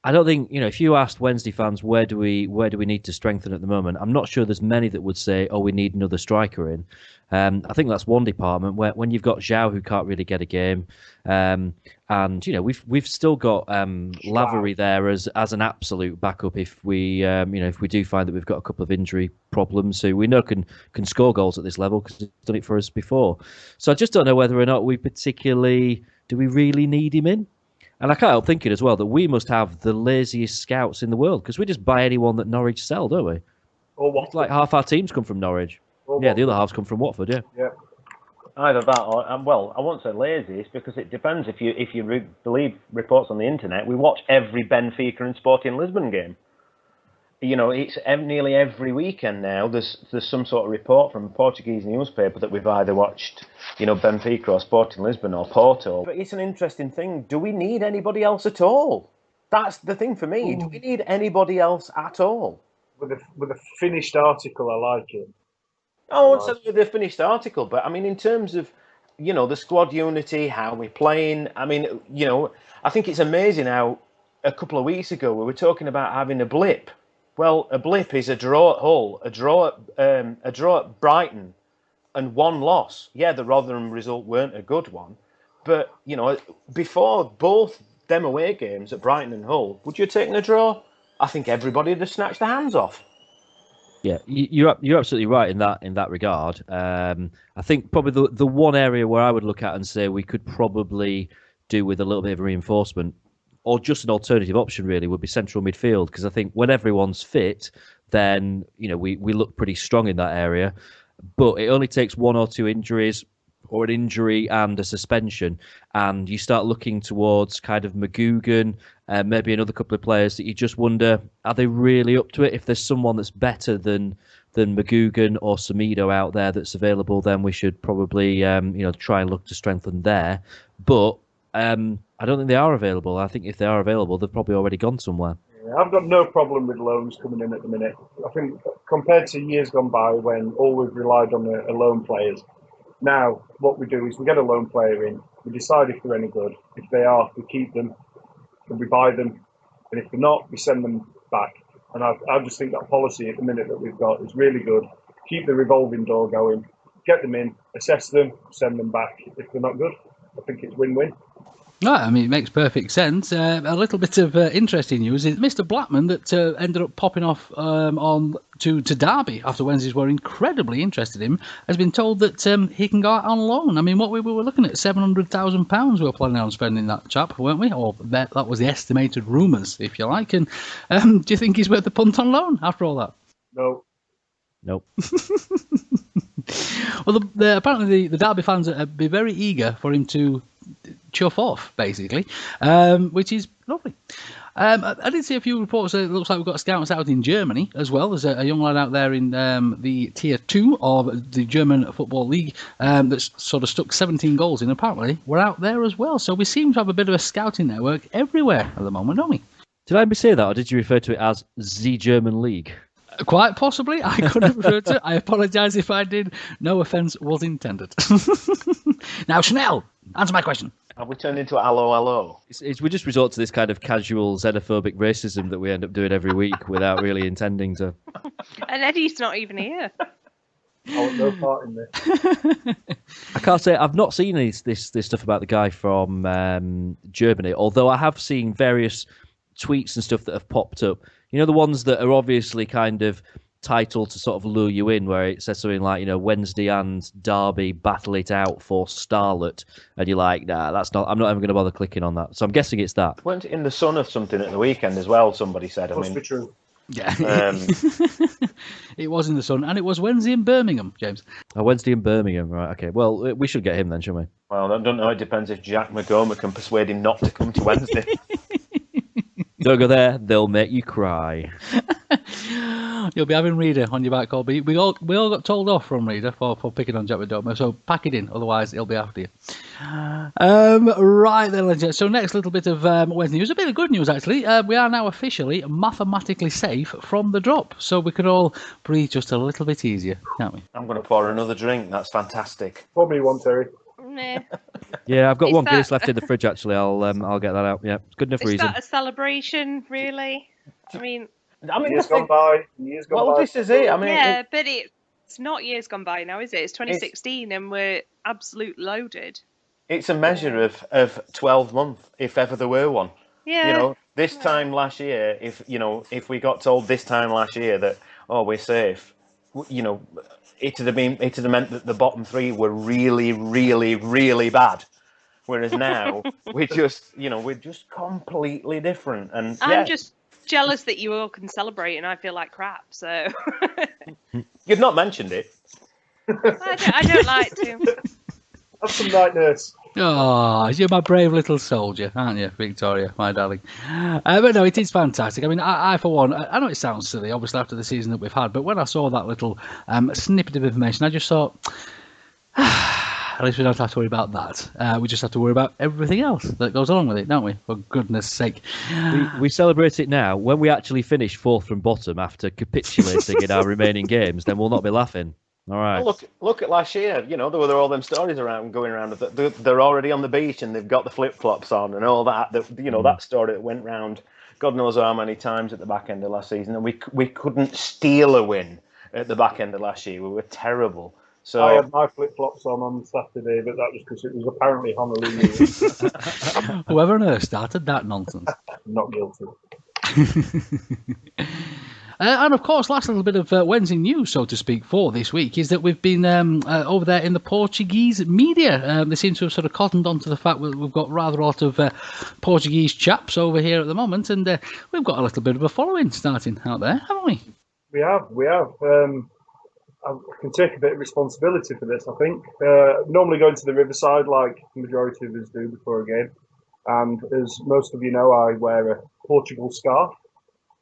I don't think if you asked Wednesday fans where do we need to strengthen at the moment, I'm not sure there's many that would say, oh, we need another striker in. I think that's one department where when you've got Zhao who can't really get a game, and we've still got Lavery there as an absolute backup if we if we do find that we've got a couple of injury problems, who we know can score goals at this level because he's done it for us before. So I just don't know whether or not we really need him in. And I can't help thinking as well that we must have the laziest scouts in the world because we just buy anyone that Norwich sell, don't we? Or what? It's like half our teams come from Norwich. Yeah, the other halves come from Watford. Yeah. Either that, or I won't say laziest because it depends. If you believe reports on the internet, we watch every Benfica and Sporting Lisbon game. It's nearly every weekend now. There's some sort of report from a Portuguese newspaper that we've either watched, Benfica or Sporting Lisbon or Porto. But it's an interesting thing. Do we need anybody else at all? That's the thing for me. Do we need anybody else at all? With a finished article, I like it. I won't say with a finished article, but I mean, in terms of, the squad unity, how we're playing. I mean, I think it's amazing how a couple of weeks ago we were talking about having a blip. Well, a blip is a draw at Hull, a draw at Brighton, and 1 loss. Yeah, the Rotherham result weren't a good one, but before both them away games at Brighton and Hull, would you have taken a draw? I think everybody would have snatched their hands off. Yeah, you're absolutely right in that regard. I think probably the one area where I would look at and say we could probably do with a little bit of reinforcement, or just an alternative option really, would be central midfield, because I think when everyone's fit, then we look pretty strong in that area. But it only takes 1 or 2 injuries, or an injury and a suspension, and you start looking towards kind of McGugan, maybe another couple of players that you just wonder, are they really up to it? If there's someone that's better than McGugan or Semedo out there that's available, then we should probably try and look to strengthen there. But I don't think they are available. I think if they are available, they've probably already gone somewhere. Yeah, I've got no problem with loans coming in at the minute. I think compared to years gone by when all we've relied on the loan players, now what we do is we get a loan player in, we decide if they're any good. If they are, we keep them and we buy them, and if they're not, we send them back. And I just think that policy at the minute that we've got is really good. Keep the revolving door going, get them in, assess them, send them back. If they're not good, I think it's win-win. No, I mean, it makes perfect sense. A little bit of interesting news is Mr. Blackman that ended up popping off on to Derby after Wednesdays were incredibly interested in him, has been told that he can go out on loan. I mean, what we were looking at, £700,000 we were planning on spending that chap, weren't we? Or that was the estimated rumours, if you like. And do you think he's worth the punt on loan after all that? No. Nope. Well, apparently the Derby fans would be very eager for him to chuff off, basically, which is lovely. I did see a few reports that it looks like we've got scouts out in Germany as well. There's a young lad out there in the Tier 2 of the German Football League that's sort of stuck 17 goals in. Apparently, we're out there as well. So we seem to have a bit of a scouting network everywhere at the moment, don't we? Did I say that, or did you refer to it as the German League? Quite possibly. I could have referred to it. I apologise if I did. No offence was intended. Now, Chanel, answer my question. Have we turned into hello, hello? We just resort to this kind of casual xenophobic racism that we end up doing every week without really intending to. And Eddie's not even here. I want no part in this. I can't say I've not seen this stuff about the guy from Germany, although I have seen various tweets and stuff that have popped up. You know, the ones that are obviously kind of titled to sort of lure you in, where it says something like, Wednesday and Derby battle it out for Starlet, and you're like, nah, that's not. I'm not even going to bother clicking on that. So I'm guessing it's that. Went in the sun or something at the weekend as well. Somebody said. Must be true. Yeah, it was in the sun, and it was Wednesday in Birmingham, James. Oh, Wednesday in Birmingham, right? Okay, well, we should get him then, shouldn't we? Well, I don't know. It depends if Jack McGoma can persuade him not to come to Wednesday. Don't go there; they'll make you cry. You'll be having Reader on your back, Colby. We all got told off from Reader for picking on Jack McDomer, so pack it in, otherwise he'll be after you. Right then, legends. So next little bit of Wednesday news, a bit of good news actually. We are now officially mathematically safe from the drop, so we can all breathe just a little bit easier, can't we? I'm going to pour another drink. That's fantastic. Pour me one, Terry. Nah. Yeah, I've got Is one that- Guinness left in the fridge actually. I'll get that out. Yeah, it's good enough Is reason. that a celebration, really? I mean, Years gone by. Well, this is it. I mean, yeah, but it's not years gone by now, is it? It's 2016 and we're absolute loaded. it's a measure of 12 months, if ever there were one. Yeah. This time last year, if we got told this time last year that we're safe, it would have meant that the bottom three were really, really, really bad. Whereas now we're just completely different. And I'm just jealous that you all can celebrate and I feel like crap. So you've not mentioned it. I don't like to. Have some night nurse. Oh, you're my brave little soldier, aren't you, Victoria, my darling? But no, it is fantastic. I mean, I for one, I know it sounds silly, obviously, after the season that we've had, but when I saw that little snippet of information, I just thought, at least we don't have to worry about that. We just have to worry about everything else that goes along with it, don't we? For goodness sake. We celebrate it now. When we actually finish fourth from bottom after capitulating in our remaining games, then we'll not be laughing. All right. Well, look at last year. There were all them stories going around. They're already on the beach and they've got the flip flops on and all that. That story that went round, God knows how many times at the back end of last season, and we couldn't steal a win at the back end of last year. We were terrible. So I had my flip flops on Saturday, but that was because it was apparently Honolulu. Whoever on earth started that nonsense. Not guilty. And of course, last little bit of Wednesday news, so to speak, for this week is that we've been over there in the Portuguese media. They seem to have sort of cottoned on to the fact that we've got rather a lot of Portuguese chaps over here at the moment, and we've got a little bit of a following starting out there, haven't we? We have. I can take a bit of responsibility for this, I think. Normally going to the Riverside like the majority of us do before a game. And as most of you know, I wear a Portugal scarf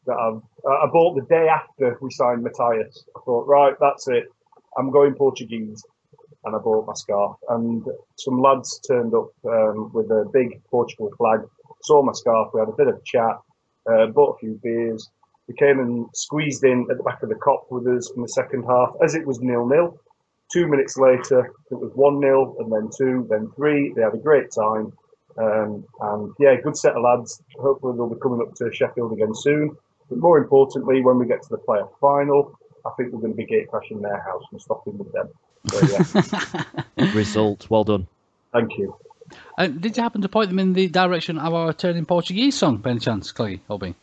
that I bought the day after we signed Matthias. I thought, right, that's it. I'm going Portuguese. And I bought my scarf. And some lads turned up with a big Portugal flag, saw my scarf, we had a bit of chat, bought a few beers. We came and squeezed in at the back of the cop with us in the second half, as it was 0-0. 2 minutes later, it was 1-0, and then 2, then 3. They had a great time. And yeah, good set of lads. Hopefully they'll be coming up to Sheffield again soon. But more importantly, when we get to the playoff final, I think we're going to be gate crashing their house and stopping with them. So, yeah. Result. Well done. Thank you. Did you happen to point them in the direction of our turning Portuguese song, by any chance, Cleggy, Holby?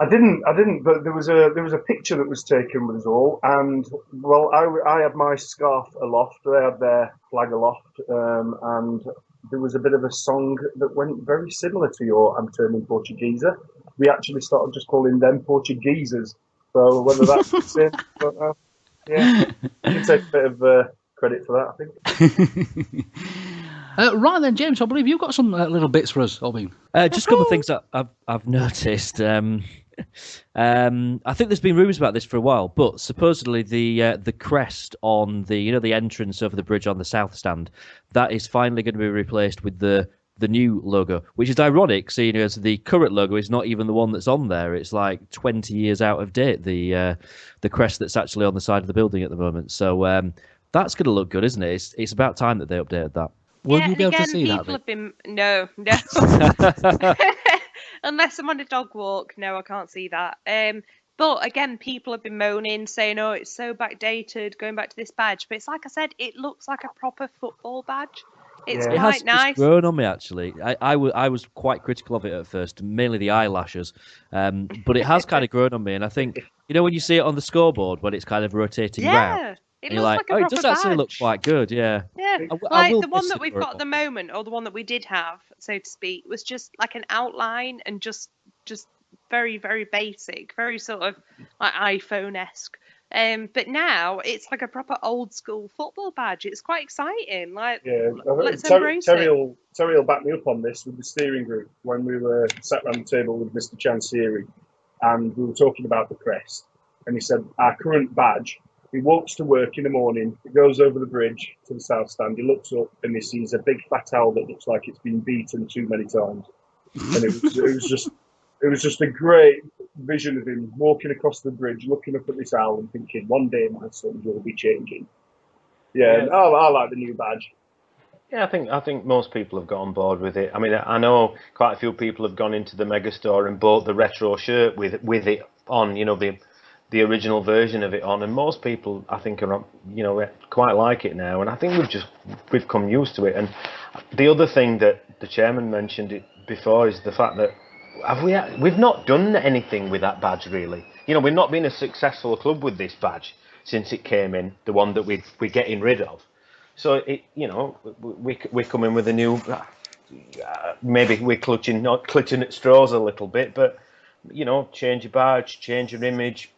I didn't, but there was a picture that was taken with us all, and well, I had my scarf aloft, they had their flag aloft, and there was a bit of a song that went very similar to your I'm Turning Portugueser. We actually started just calling them Portuguesers, so whether that's it, I don't know. Yeah, you can take a bit of credit for that, I think. Right then, James, I believe you've got some little bits for us, Holby. Just a couple of things that I've noticed. I think there's been rumours about this for a while, but supposedly the crest on the entrance over the bridge on the south stand, that is finally going to be replaced with the new logo, which is ironic, seeing as the current logo is not even the one that's on there. It's like 20 years out of date, the crest that's actually on the side of the building at the moment. So that's going to look good, isn't it? It's about time that they updated that. Will you be able to see that? People have been no. Unless I'm on a dog walk, no, I can't see that. But again, people have been moaning, saying, "Oh, it's so backdated, going back to this badge." But it's like I said, it looks like a proper football badge. It's Yeah. It has quite nice. It's grown on me actually. I was quite critical of it at first, mainly the eyelashes, but it has kind of grown on me. And I think when you see it on the scoreboard when it's kind of rotating round, Yeah, it and you're looks like, like a oh, it proper does actually look badge. quite good. Yeah. Yeah, I like will the one miss that it we've for got it. at the moment, or the one that we did have, so to speak, was just like an outline and just very, very basic, very sort of like iPhone-esque. But now it's like a proper old school football badge. It's quite exciting. Like, Yeah, let's embrace Terry it. will back me up on this with the steering group when we were sat around the table with Mr. Chansiri and we were talking about the crest. And he said, our current badge, he walks to work in the morning, he goes over the bridge to the south stand, he looks up and he sees a big fat owl that looks like it's been beaten too many times. And it was just a great vision of him walking across the bridge, looking up at this owl and thinking, one day my sons will be changing. Yeah. I like the new badge. Yeah, I think most people have got on board with it. I mean, I know quite a few people have gone into the megastore and bought the retro shirt with it on, the original version of it on, and most people I think are quite like it now, and I think we've come used to it. And the other thing that the chairman mentioned it before is the fact that we've not done anything with that badge really. We've not been a successful club with this badge since it came in, the one that we're getting rid of. So we're coming with a new. Maybe we're clutching at straws a little bit, but change your badge, change your image,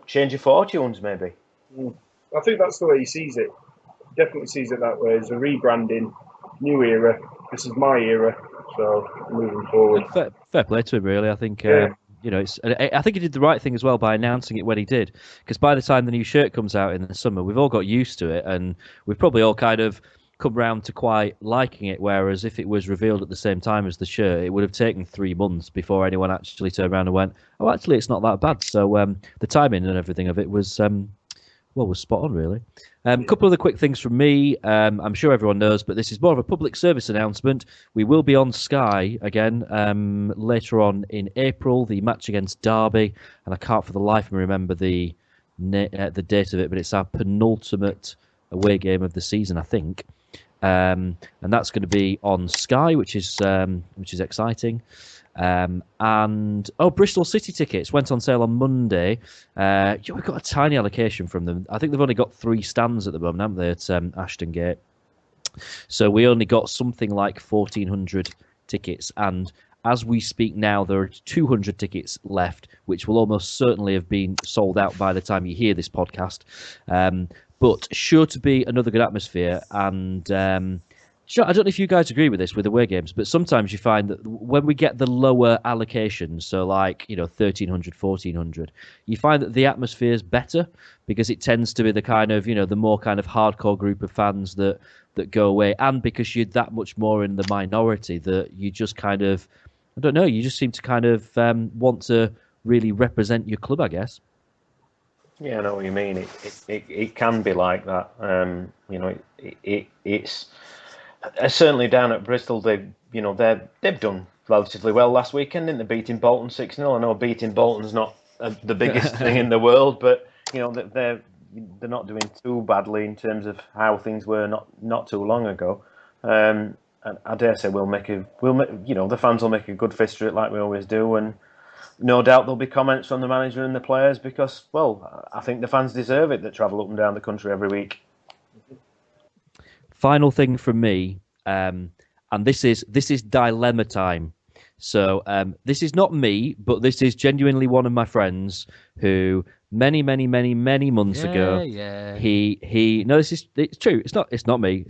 change your fortunes, maybe. I think that's the way he sees it. Definitely sees it that way. It's a rebranding, new era. This is my era, so moving forward. Fair play to him, really. I think. Yeah. I think he did the right thing as well by announcing it when he did, because by the time the new shirt comes out in the summer, we've all got used to it, and we've probably all kind of come round to quite liking it. Whereas if it was revealed at the same time as the shirt, it would have taken 3 months before anyone actually turned around and went, "Oh, actually, it's not that bad." So the timing and everything of it was was spot on, really. A couple of the quick things from me. I'm sure everyone knows, but this is more of a public service announcement. We will be on Sky again later on in April, the match against Derby, and I can't for the life of me remember the date of it, but it's our penultimate away game of the season, I think. And that's going to be on Sky, which is exciting. And Bristol City tickets went on sale on Monday. We've got a tiny allocation from them. I think they've only got 3 stands at the moment, haven't they, at Ashton Gate? So we only got something like 1,400 tickets, and as we speak now, there are 200 tickets left, which will almost certainly have been sold out by the time you hear this podcast. But sure to be another good atmosphere, and I don't know if you guys agree with this with away games, but sometimes you find that when we get the lower allocations, so like 1,300, 1,400, you find that the atmosphere is better because it tends to be the kind of the more kind of hardcore group of fans that go away, and because you're that much more in the minority that you just kind of you just seem to kind of want to really represent your club, I guess. Yeah, I know what you mean. It can be like that. It's certainly down at Bristol. They've done relatively well last weekend, didn't they? Beating Bolton 6-0. I know beating Bolton's not the biggest thing in the world, but they're not doing too badly in terms of how things were not too long ago. And I dare say the fans will make a good fist of it like we always do, and no doubt there'll be comments from the manager and the players because, I think the fans deserve it that travel up and down the country every week. Final thing from me, and this is dilemma time. So this is not me, but this is genuinely one of my friends who many months ago. Yeah. It's true. It's not me.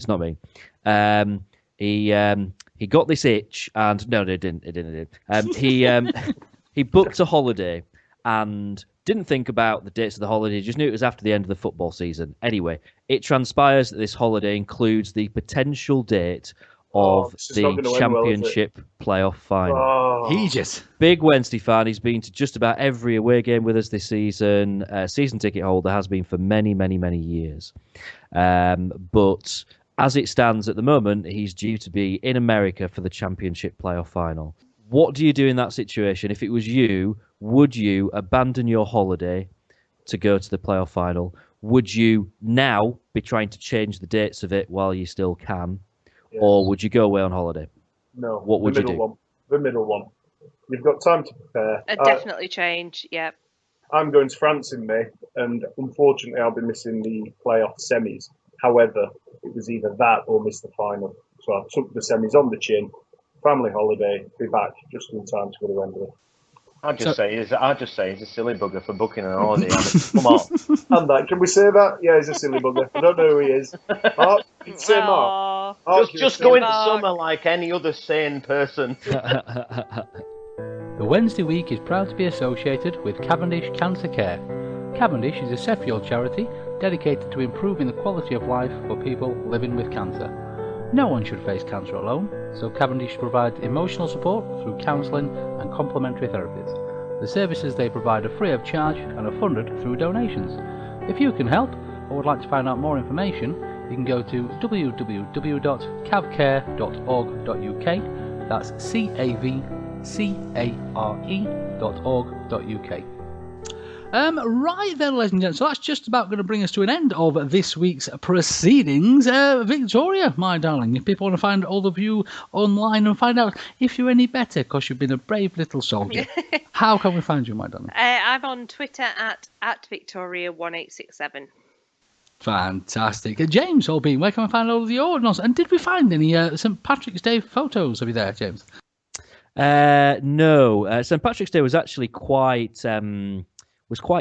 He got this itch, and no, it didn't. He booked a holiday and didn't think about the dates of the holiday, just knew it was after the end of the football season. Anyway, it transpires that this holiday includes the potential date of the Championship playoff final. Big Wednesday fan. He's been to just about every away game with us this season. Season ticket holder, has been for many years. But as it stands at the moment, he's due to be in America for the Championship playoff final. What do you do in that situation? If it was you, would you abandon your holiday to go to the playoff final? Would you now be trying to change the dates of it while you still can? Yes. Or would you go away on holiday? No. What would you do? The middle one. You've got time to prepare. Definitely change, yeah. I'm going to France in May, and unfortunately I'll be missing the playoff semis. However, it was either that or miss the final. So I took the semis on the chin, family holiday, be back just in time to go to Wembley. I'd just say he's a silly bugger for booking an holiday. Come on. And that, can we say that? Yeah, he's a silly bugger. I don't know who he is. Mark, say Mark. Just go into summer like any other sane person. The Wednesday week is proud to be associated with Cavendish Cancer Care. Cavendish is a Sheffield charity dedicated to improving the quality of life for people living with cancer. No one should face cancer alone, so Cavendish provides emotional support through counselling and complementary therapies. The services they provide are free of charge and are funded through donations. If you can help or would like to find out more information, you can go to www.cavcare.org.uk. That's CAVCARE.org.uk. Right then, ladies and gentlemen, so that's just about going to bring us to an end of this week's proceedings. Victoria, my darling, if people want to find all of you online and find out if you're any better because you've been a brave little soldier, how can we find you, my darling? I'm on Twitter at Victoria1867. Fantastic. James, where can we find all of the ordinals? And did we find any St. Patrick's Day photos of you there, James? No. St. Patrick's Day was actually quite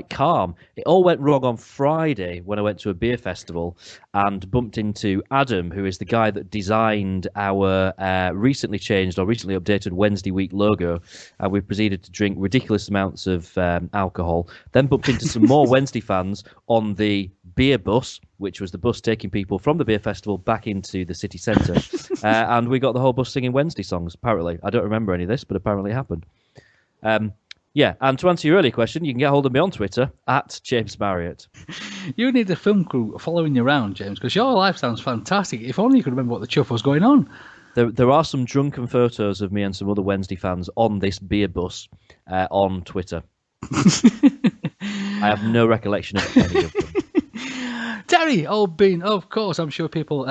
calm. It all went wrong on Friday when I went to a beer festival and bumped into Adam, who is the guy that designed our recently updated Wednesday week logo. We proceeded to drink ridiculous amounts of alcohol, then bumped into some more Wednesday fans on the beer bus, which was the bus taking people from the beer festival back into the city centre. And we got the whole bus singing Wednesday songs, apparently. I don't remember any of this, but apparently it happened. Yeah, and to answer your earlier question, you can get hold of me on Twitter at James Marriott. You need a film crew following you around, James, because your life sounds fantastic. If only you could remember what the chuff was going on. There are some drunken photos of me and some other Wednesday fans on this beer bus on Twitter. I have no recollection of any of them. Terry, old bean, of course, I'm sure people,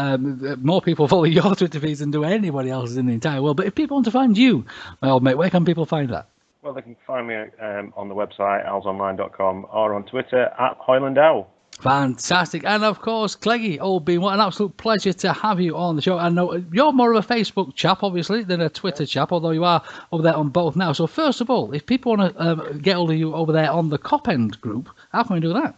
more people follow your Twitter feeds than do anybody else's in the entire world. But if people want to find you, my old mate, where can people find that? Well, they can find me on the website, owlsonline.com, or on Twitter at Hoyland Owl. Fantastic. And of course, Cleggy, old bean, what an absolute pleasure to have you on the show. I know you're more of a Facebook chap, obviously, than a Twitter chap, although you are over there on both now. So first of all, if people want to get hold of you over there on the Cop End group, how can we do that?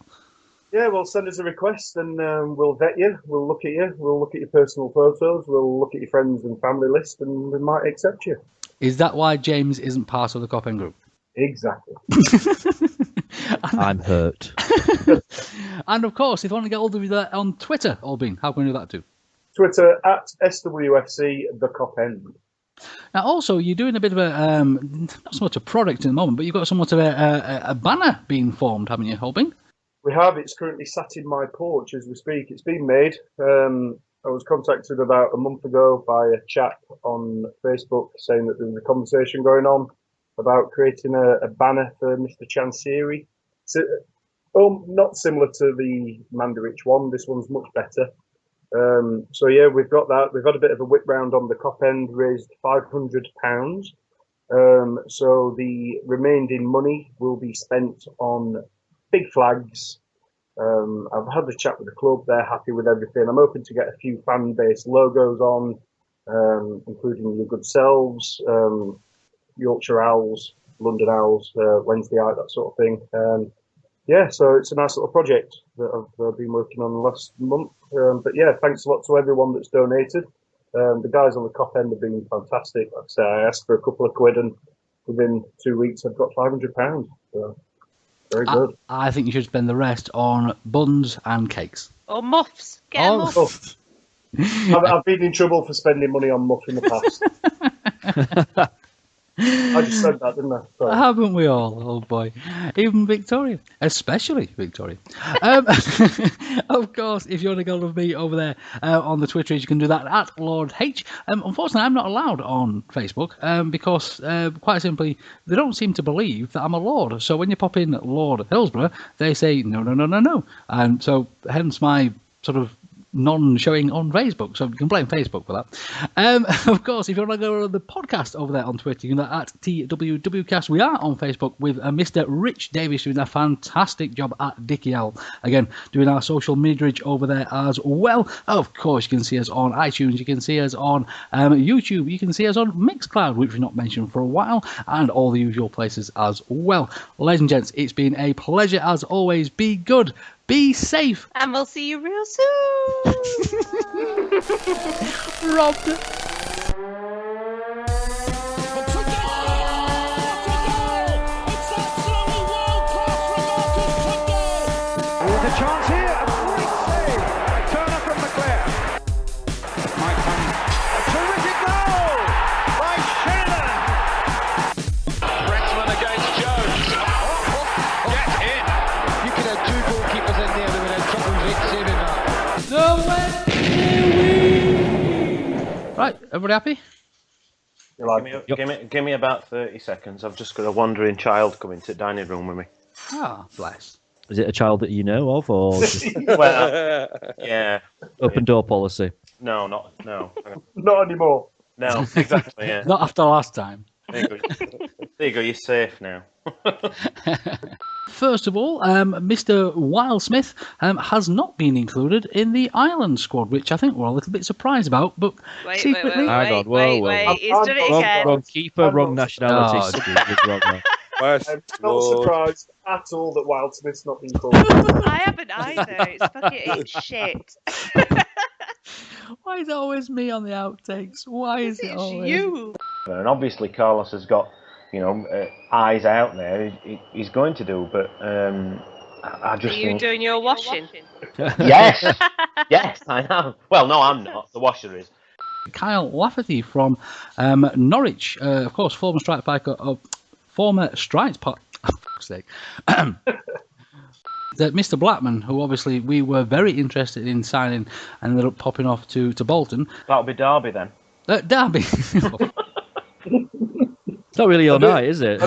Yeah, well, send us a request and we'll vet you. We'll look at you. We'll look at your personal photos. We'll look at your friends and family list and we might accept you. Is that why James isn't part of the Cop End group? Exactly. I'm hurt. And of course, if you want to get hold of you there on Twitter, Albin, how can we do that too? Twitter at SWFC The Cop End. Now, also, you're doing a bit of a not so much a product in the moment, but you've got somewhat of a banner being formed, haven't you, Albin? We have. It's currently sat in my porch as we speak. It's been made. I was contacted about a month ago by a chap on Facebook saying that there was a conversation going on about creating a banner for Mr. Chansiri. So, not similar to the Mandarich one. This one's much better. So yeah, we've got that. We've had a bit of a whip round on the Cop End, raised £500. So the remaining money will be spent on big flags. I've had the chat with the club. They're happy with everything. I'm hoping to get a few fan-based logos on, including your good selves, Yorkshire Owls, London Owls, Wednesday Eye, that sort of thing. Yeah, so it's a nice little project that I've been working on the last month. But yeah, thanks a lot to everyone that's donated. The guys on the Cop End have been fantastic. Like I say, I asked for a couple of quid and within 2 weeks I've got £500. So very good. I think you should spend the rest on buns and cakes. Or muffs. Get a muff. I've been in trouble for spending money on muff in the past. I just said that, didn't I? Sorry. Haven't we all? Oh boy. Even Victoria. Especially Victoria. Of course, if you want to go with me over there on the Twitter, you can do that at Lord H. Unfortunately, I'm not allowed on Facebook because, quite simply, they don't seem to believe that I'm a Lord. So when you pop in Lord Hillsborough, they say, no. And so, hence my sort of non-showing on Facebook, so you can blame Facebook for that. Of course, if you want to go to the podcast over there on Twitter, you can do that at TWWcast. We are on Facebook with Mr. Rich Davis doing a fantastic job at Dickie L. Again, doing our social media over there as well. Of course, you can see us on iTunes, you can see us on YouTube, you can see us on Mixcloud, which we've not mentioned for a while, and all the usual places as well. Ladies and gents, it's been a pleasure as always. Be good, be safe, and we'll see you real soon. Robbed. There's a chance here, a great save. A turner from McClare. Might come. A terrific goal by Sheridan. Brexman against Jones. Get in. You could have two goalkeepers in there that would have trouble with saving that. Right, everybody happy? Give me about 30 seconds. I've just got a wandering child coming to the dining room with me. Ah, bless. Is it a child that you know of, or just Well, yeah. open door policy? No. Not anymore. No, exactly, yeah. Not after last time. There you go, you're safe now. First of all, Mr. Wildsmith has not been included in the Ireland squad, which I think we're a little bit surprised about. But secretly, Hang on, whoa. He's done it again. Wrong keeper, wrong nationality. Oh, Something was wrong there. I'm not surprised at all that Wildsmith's not been called. I haven't either. It's shit. Why is it always me on the outtakes? Why is it It's always you. And obviously Carlos has got, eyes out there. He's going to do, but I just Are you think... doing your washing? Yes, yes, I am. Well, no, I'm not. The washer is. Kyle Lafferty from Norwich, of course, former strike piker of former strikes part. For fuck's sake. That Mr. Blackman, who obviously we were very interested in signing, and ended up popping off to Bolton. That'll be Derby then. Derby. It's not really your night, is it?